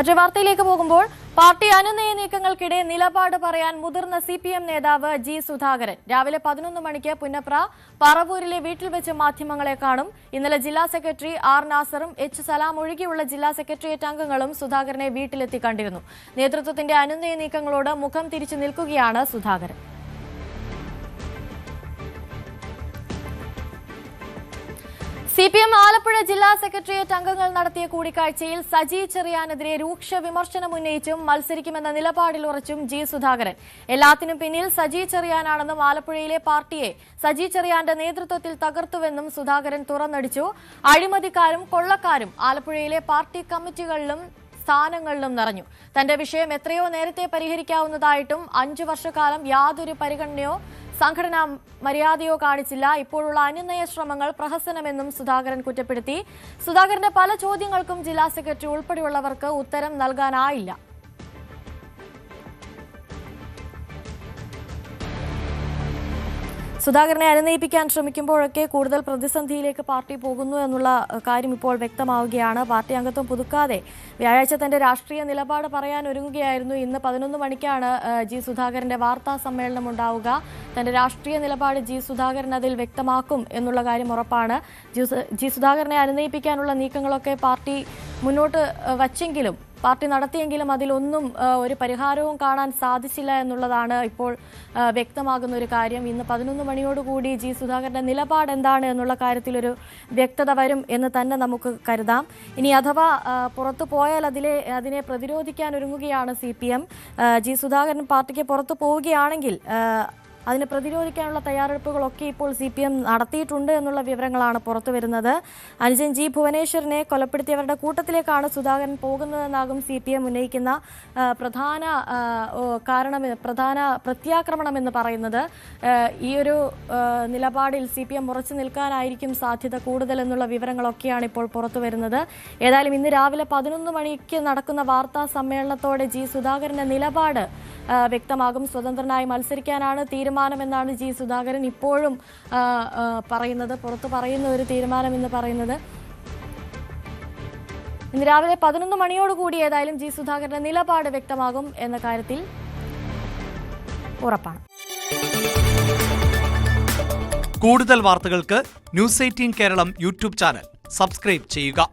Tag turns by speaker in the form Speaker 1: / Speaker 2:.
Speaker 1: മറ്റൊരു വാർത്തയിലേക്ക് പോകുമ്പോൾ പാർട്ടി അനുനയ നീക്കങ്ങൾക്കിടെ നിലപാട് പറയാൻ മുതിർന്ന സിപിഎം നേതാവ് ജി സുധാകരൻ രാവിലെ 11 മണിക്ക് പുന്നപ്ര പറവൂരിലെ വീട്ടിൽ വെച്ച് മാധ്യമങ്ങളെ കാണും. ഇന്നലെ ജില്ലാ സെക്രട്ടറി ആർ നാസറും എച്ച് സലാം ഒഴികെയുള്ള ജില്ലാ സെക്രട്ടേറിയറ്റ് അംഗങ്ങളും സുധാകരനെ വീട്ടിലെത്തി കണ്ടിരുന്നു. നേതൃത്വത്തിന്റെ അനുനയ നീക്കങ്ങളോട് മുഖം തിരിച്ചു നിൽക്കുകയാണ് സുധാകരൻ. സിപിഎം ആലപ്പുഴ ജില്ലാ സെക്രട്ടേറിയറ്റ് അംഗങ്ങൾ നടത്തിയ കൂടിക്കാഴ്ചയിൽ സജി ചെറിയാനെതിരെ രൂക്ഷ വിമർശനം ഉന്നയിച്ചും മത്സരിക്കുമെന്ന നിലപാടിൽ ഉറച്ചും ജി സുധാകരൻ. എല്ലാത്തിനും പിന്നിൽ സജി ചെറിയാനാണെന്നും ആലപ്പുഴയിലെ പാർട്ടിയെ സജി ചെറിയാന്റെ നേതൃത്വത്തിൽ തകർത്തുവെന്നും സുധാകരൻ തുറന്നടിച്ചു. അഴിമതിക്കാരും കൊള്ളക്കാരും ആലപ്പുഴയിലെ പാർട്ടി കമ്മിറ്റികളിലും സ്ഥാനങ്ങളിലും നിറഞ്ഞു. തന്റെ വിഷയം എത്രയോ നേരത്തെ പരിഹരിക്കാവുന്നതായിട്ടും 5 വർഷക്കാലം യാതൊരു പരിഗണനയോ സംഘടനാ മര്യാദയോ കാണിച്ചില്ല. ഇപ്പോഴുള്ള അനുനയ ശ്രമങ്ങൾ പ്രഹസനമെന്നും സുധാകരൻ കുറ്റപ്പെടുത്തി. സുധാകരന്റെ പല ചോദ്യങ്ങൾക്കും ജില്ലാ സെക്രട്ടറി ഉൾപ്പെടെയുള്ളവർക്ക് ഉത്തരം നൽകാനായില്ല. സുധാകരനെ അനുനയിപ്പിക്കാൻ ശ്രമിക്കുമ്പോഴൊക്കെ കൂടുതൽ പ്രതിസന്ധിയിലേക്ക് പാർട്ടി പോകുന്നു എന്നുള്ള കാര്യം ഇപ്പോൾ വ്യക്തമാവുകയാണ്. പാർട്ടി അംഗത്വം പുതുക്കാതെ വ്യാഴാഴ്ച തന്റെ രാഷ്ട്രീയ നിലപാട് പറയാൻ ഒരുങ്ങുകയായിരുന്നു. ഇന്ന് 11 മണിക്കാണ് ജി സുധാകരന്റെ വാർത്താ സമ്മേളനം ഉണ്ടാവുക. തന്റെ രാഷ്ട്രീയ നിലപാട് ജി സുധാകരൻ അതിൽ വ്യക്തമാക്കും എന്നുള്ള കാര്യം ഉറപ്പാണ്. ജി സുധാകരനെ അനുനയിപ്പിക്കാനുള്ള നീക്കങ്ങളൊക്കെ പാർട്ടി മുന്നോട്ട് വച്ചെങ്കിലും പാർട്ടി നടത്തിയെങ്കിലും അതിലൊന്നും ഒരു പരിഹാരവും കാണാൻ സാധിച്ചില്ല എന്നുള്ളതാണ് ഇപ്പോൾ വ്യക്തമാകുന്ന ഒരു കാര്യം. ഇന്ന് 11 മണിയോടുകൂടി ജി സുധാകരന്റെ നിലപാട് എന്താണ് എന്നുള്ള കാര്യത്തിൽ ഒരു വ്യക്തത വരും എന്ന് തന്നെ നമുക്ക് കരുതാം. ഇനി അഥവാ പുറത്തു പോയാൽ അതിനെ പ്രതിരോധിക്കാൻ ഒരുങ്ങുകയാണ് സിപിഎം. ജി സുധാകരൻ പാർട്ടിക്ക് പുറത്തു പോവുകയാണെങ്കിൽ അതിനെ പ്രതിരോധിക്കാനുള്ള തയ്യാറെടുപ്പുകളൊക്കെ ഇപ്പോൾ സിപിഎം നടത്തിയിട്ടുണ്ട് എന്നുള്ള വിവരങ്ങളാണ് പുറത്തുവരുന്നത്. അനുജൻ ജി ഭുവനേശ്വറിനെ കൊലപ്പെടുത്തിയവരുടെ കൂട്ടത്തിലേക്കാണ് സുധാകരൻ പോകുന്നതെന്നാകും സിപിഎം ഉന്നയിക്കുന്ന പ്രധാന പ്രത്യാക്രമണം എന്ന് പറയുന്നത്. ഈ ഒരു നിലപാടിൽ സിപിഎം ഉറച്ചു നിൽക്കാനായിരിക്കും സാധ്യത കൂടുതൽ എന്നുള്ള വിവരങ്ങളൊക്കെയാണ് ഇപ്പോൾ പുറത്തുവരുന്നത്. ഏതായാലും ഇന്ന് രാവിലെ 11 മണിക്ക് നടക്കുന്ന വാർത്താ സമ്മേളനത്തോടെ ജി സുധാകരന്റെ നിലപാട് വ്യക്തമാകും. സ്വതന്ത്രനായി മത്സരിക്കാനാണ് തീരുമാനമെന്നാണ് ജി സുധാകരൻ ഇപ്പോഴും പറയുന്നത്. പുറത്തു പറയുന്ന ഒരു തീരുമാനം എന്ന് പറയുന്നത് ഇന്ന് രാവിലെ 11 മണിയോടുകൂടി ഏതായാലും ജി സുധാകരന്റെ നിലപാട് വ്യക്തമാകും എന്ന കാര്യത്തിൽ ഉറപ്പാണ്.
Speaker 2: കൂടുതൽ വാർത്തകൾക്ക് news 18 Keralam YouTube channel subscribe ചെയ്യുക.